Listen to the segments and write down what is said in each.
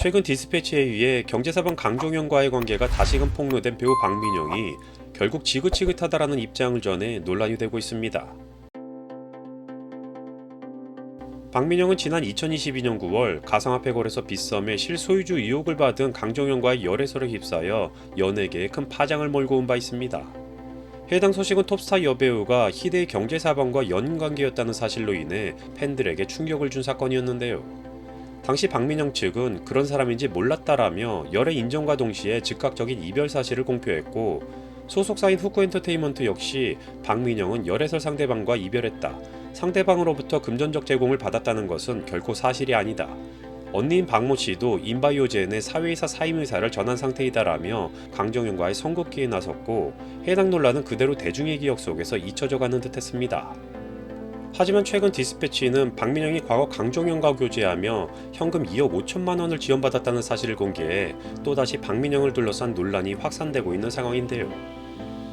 최근 디스패치에 의해 경제사범 강종현과의 관계가 다시금 폭로된 배우 박민영이 결국 지긋지긋하다라는 입장을 전해 논란이 되고 있습니다. 박민영은 지난 2022년 9월 가상화폐 거래소 빗썸의 실소유주 의혹을 받은 강종현과의 열애설에 휩싸여 연예계에 큰 파장을 몰고 온 바 있습니다. 해당 소식은 톱스타 여배우가 희대의 경제사범과 연관계였다는 사실로 인해 팬들에게 충격을 준 사건이었는데요. 당시 박민영 측은 그런 사람인지 몰랐다라며 열애 인정과 동시에 즉각적인 이별 사실을 공표했고, 소속사인 후쿠엔터테인먼트 역시 박민영은 열애설 상대방과 이별했다, 상대방으로부터 금전적 제공을 받았다는 것은 결코 사실이 아니다, 언니인 박모 씨도 인바이오젠의 사회이사 사임 의사를 전한 상태이다라며 강정현과의 선긋기에 나섰고, 해당 논란은 그대로 대중의 기억 속에서 잊혀져가는 듯했습니다. 하지만 최근 디스패치는 박민영이 과거 강종현과 교제하며 현금 2억 5천만 원을 지원받았다는 사실을 공개해 또다시 박민영을 둘러싼 논란이 확산되고 있는 상황인데요.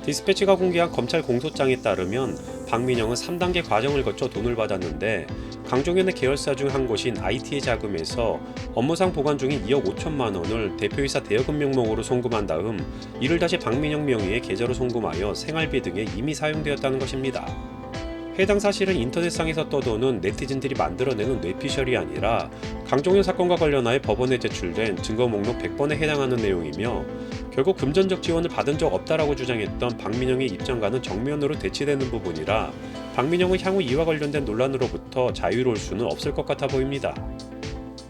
디스패치가 공개한 검찰 공소장에 따르면 박민영은 3단계 과정을 거쳐 돈을 받았는데, 강종현의 계열사 중 한 곳인 IT의 자금에서 업무상 보관 중인 2억 5천만 원을 대표이사 대여금 명목으로 송금한 다음 이를 다시 박민영 명의의 계좌로 송금하여 생활비 등에 이미 사용되었다는 것입니다. 해당 사실은 인터넷상에서 떠도는 네티즌들이 만들어내는 뇌피셜이 아니라 강종현 사건과 관련하여 법원에 제출된 증거 목록 100번에 해당하는 내용이며, 결국 금전적 지원을 받은 적 없다라고 주장했던 박민영의 입장과는 정면으로 대치되는 부분이라 박민영은 향후 이와 관련된 논란으로부터 자유로울 수는 없을 것 같아 보입니다.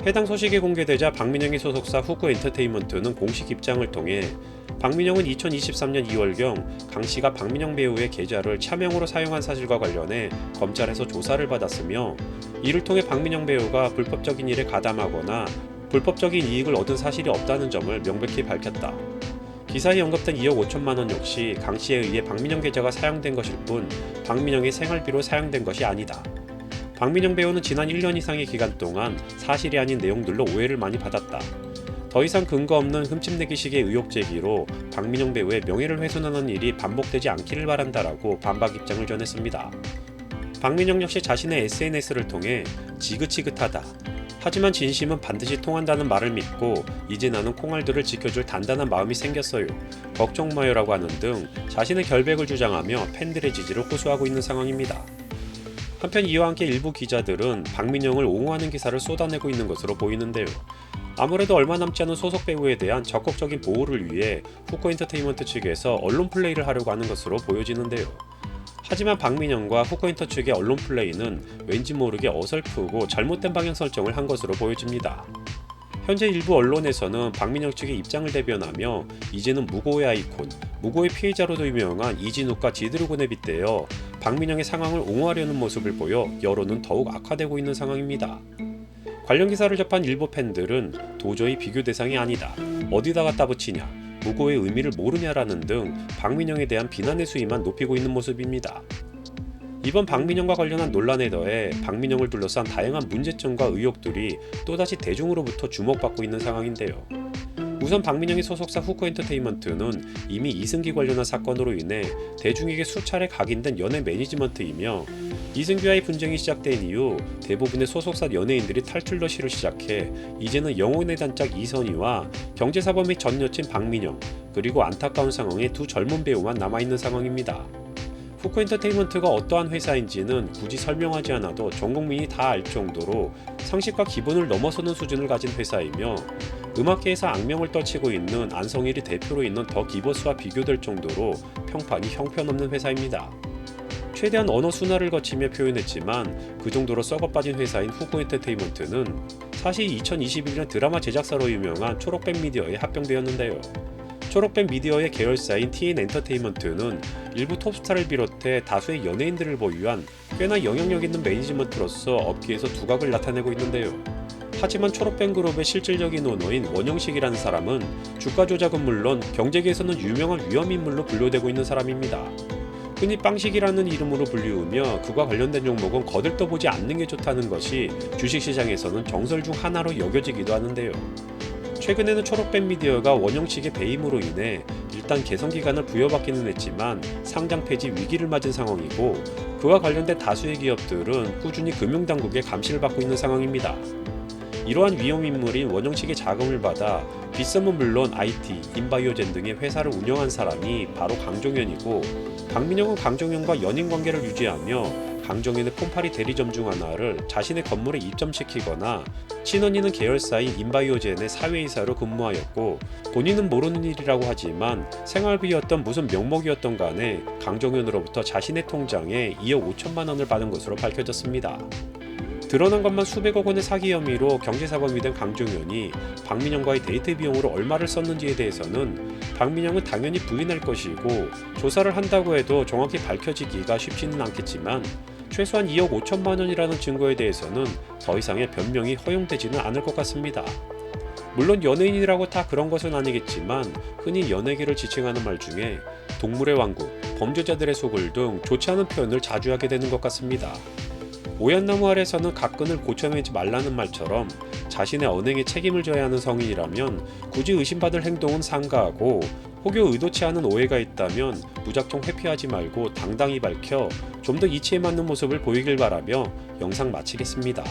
해당 소식이 공개되자 박민영의 소속사 후쿠엔터테인먼트는 공식 입장을 통해 박민영은 2023년 2월경 강씨가 박민영 배우의 계좌를 차명으로 사용한 사실과 관련해 검찰에서 조사를 받았으며, 이를 통해 박민영 배우가 불법적인 일에 가담하거나 불법적인 이익을 얻은 사실이 없다는 점을 명백히 밝혔다. 기사에 언급된 2억 5천만 원 역시 강씨에 의해 박민영 계좌가 사용된 것일 뿐 박민영의 생활비로 사용된 것이 아니다. 박민영 배우는 지난 1년 이상의 기간 동안 사실이 아닌 내용들로 오해를 많이 받았다. 더 이상 근거 없는 흠집내기식의 의혹 제기로 박민영 배우의 명예를 훼손하는 일이 반복되지 않기를 바란다라고 반박 입장을 전했습니다. 박민영 역시 자신의 SNS를 통해 지긋지긋하다, 하지만 진심은 반드시 통한다는 말을 믿고 이제 나는 콩알들을 지켜줄 단단한 마음이 생겼어요, 걱정 마요라고 하는 등 자신의 결백을 주장하며 팬들의 지지를 호소하고 있는 상황입니다. 한편 이와 함께 일부 기자들은 박민영을 옹호하는 기사를 쏟아내고 있는 것으로 보이는데요. 아무래도 얼마 남지 않은 소속 배우에 대한 적극적인 보호를 위해 후쿠엔터테인먼트 측에서 언론 플레이를 하려고 하는 것으로 보여지는데요. 하지만 박민영과 후쿠엔터 측의 언론 플레이는 왠지 모르게 어설프고 잘못된 방향 설정을 한 것으로 보여집니다. 현재 일부 언론에서는 박민영 측의 입장을 대변하며 이제는 무고의 아이콘, 무고의 피해자로도 유명한 이진욱과 지드래곤에 빗대어 박민영의 상황을 옹호하려는 모습을 보여 여론은 더욱 악화되고 있는 상황입니다. 관련 기사를 접한 일부 팬들은 도저히 비교 대상이 아니다, 어디다 갖다 붙이냐, 무고의 의미를 모르냐라는 등 박민영에 대한 비난의 수위만 높이고 있는 모습입니다. 이번 박민영과 관련한 논란에 더해 박민영을 둘러싼 다양한 문제점과 의혹들이 또다시 대중으로부터 주목받고 있는 상황인데요. 우선 박민영의 소속사 후쿠엔터테인먼트는 이미 이승기 관련한 사건으로 인해 대중에게 수차례 각인된 연예 매니지먼트이며, 이승기와의 분쟁이 시작된 이후 대부분의 소속사 연예인들이 탈출 러시를 시작해 이제는 영혼의 단짝 이선희와 경제사범의 전 여친 박민영, 그리고 안타까운 상황에 두 젊은 배우만 남아있는 상황입니다. 후쿠엔터테인먼트가 어떠한 회사인지는 굳이 설명하지 않아도 전 국민이 다 알 정도로 상식과 기본을 넘어서는 수준을 가진 회사이며, 음악계에서 악명을 떨치고 있는 안성일이 대표로 있는 더 기버스와 비교될 정도로 평판이 형편없는 회사입니다. 최대한 언어 순화를 거치며 표현했지만 그 정도로 썩어빠진 회사인 후쿠엔터테인먼트는 사실 2021년 드라마 제작사로 유명한 초록뱀 미디어에 합병되었는데요. 초록뱀 미디어의 계열사인 TN엔터테인먼트는 일부 톱스타를 비롯해 다수의 연예인들을 보유한 꽤나 영향력 있는 매니지먼트로서 업계에서 두각을 나타내고 있는데요. 하지만 초록뱀 그룹의 실질적인 오너인 원영식이라는 사람은 주가 조작은 물론 경제계에서는 유명한 위험인물로 분류되고 있는 사람입니다. 흔히 빵식이라는 이름으로 불리우며 그와 관련된 종목은 거들떠보지 않는 게 좋다는 것이 주식시장에서는 정설 중 하나로 여겨지기도 하는데요. 최근에는 초록뱀 미디어가 원영식의 배임으로 인해 일단 개선기간을 부여받기는 했지만 상장 폐지 위기를 맞은 상황이고, 그와 관련된 다수의 기업들은 꾸준히 금융당국의 감시를 받고 있는 상황입니다. 이러한 위험 인물인 원영식의 자금을 받아 빗썸은 물론 IT, 인바이오젠 등의 회사를 운영한 사람이 바로 강종현이고, 박민영은 강종현과 연인 관계를 유지하며 강종현의 폰파리 대리점 중 하나를 자신의 건물에 입점시키거나, 친언니는 계열사인 인바이오젠의 사회이사로 근무하였고, 본인은 모르는 일이라고 하지만 생활비였던 무슨 명목이었던 간에 강종현으로부터 자신의 통장에 2억 5천만 원을 받은 것으로 밝혀졌습니다. 드러난 것만 수백억 원의 사기 혐의로 경제사범이 된 강종현이 박민영과의 데이트 비용으로 얼마를 썼는지에 대해서는 박민영은 당연히 부인할 것이고, 조사를 한다고 해도 정확히 밝혀지기가 쉽지는 않겠지만 최소한 2억 5천만 원이라는 증거에 대해서는 더 이상의 변명이 허용되지는 않을 것 같습니다. 물론 연예인이라고 다 그런 것은 아니겠지만 흔히 연예계를 지칭하는 말 중에 동물의 왕국, 범죄자들의 소굴 등 좋지 않은 표현을 자주 하게 되는 것 같습니다. 오얏나무 아래서는 각근을 고쳐내지 말라는 말처럼 자신의 언행에 책임을 져야 하는 성인이라면 굳이 의심받을 행동은 삼가하고, 혹여 의도치 않은 오해가 있다면 무작정 회피하지 말고 당당히 밝혀 좀 더 이치에 맞는 모습을 보이길 바라며 영상 마치겠습니다.